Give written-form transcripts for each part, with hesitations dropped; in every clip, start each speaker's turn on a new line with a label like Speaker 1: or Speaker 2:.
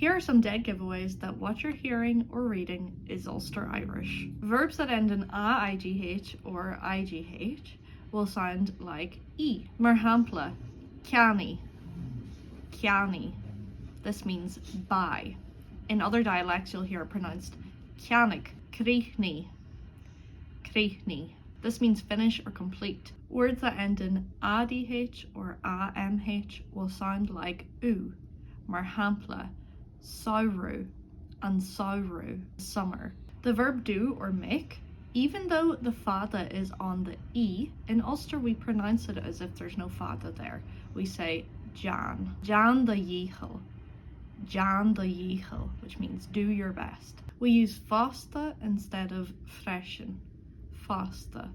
Speaker 1: Here are some dead giveaways that what you're hearing or reading is Ulster Irish. Verbs that end in a-igh or igh will sound like e. Mar hampla, ceannaí, ceannaí. This means by. In other dialects, you'll hear it pronounced ceannaig, críochnaí, críochnaí. This means finish or complete. Words that end in adh or amh will sound like u. Mar hampla, saoirú and saoirú, summer. The verb do or make, even though the fada is on the e, in Ulster we pronounce it as if there's no fada there. We say Jan, Jan the Yeagle, Jan the Yeagle, which means do your best. We use fásta instead of freisin, fásta.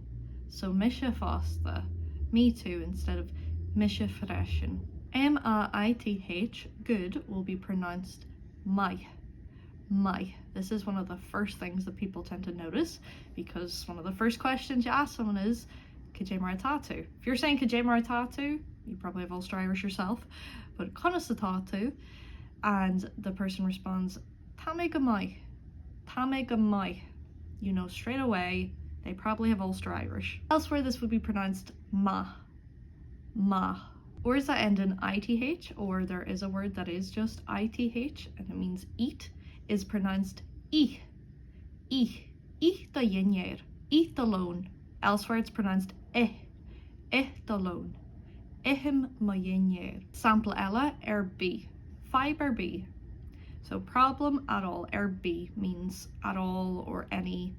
Speaker 1: So misha fásta, me too, instead of misha freisin. M-A-I-T-H, good, will be pronounced mai, mai. This is one of the first things that people tend to notice, because one of the first questions you ask someone is, could you mar a tattoo? If you're saying could you mar a tattoo, you probably have Ulster Irish yourself, but conas a tattoo, and the person responds, tá mé go mai, tá mé go mai. You know straight away they probably have Ulster Irish. Elsewhere this would be pronounced ma, ma. Words that end in ith, or there is a word that is just ith and it means eat, is pronounced ich, ich, ich the yinyer, ich the lone. Elsewhere it's pronounced ich the lone, ihim ma yinyer. Sample ella, b, fiber b. So problem at all, b means at all or any.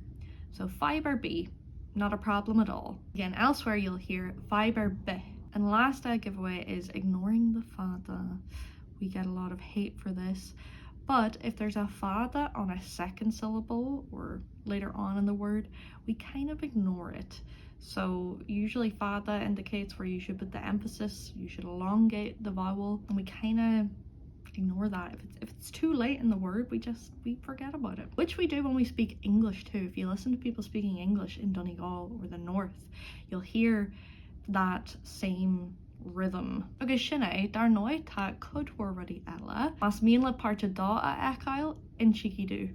Speaker 1: So fiber b, not a problem at all. Again, elsewhere you'll hear fiber b. And last giveaway is ignoring the fada. We get a lot of hate for this, but if there's a fada on a second syllable or later on in the word, we kind of ignore it. So usually fada indicates where you should put the emphasis, you should elongate the vowel, and we kind of ignore that. If it's too late in the word, we forget about it, which we do when we speak English too. If you listen to people speaking English in Donegal or the north, you'll hear that same rhythm. Agus sinné dar nói tá codhuir rudí eile, mas míle páirte dá a eáil in Chiquidú.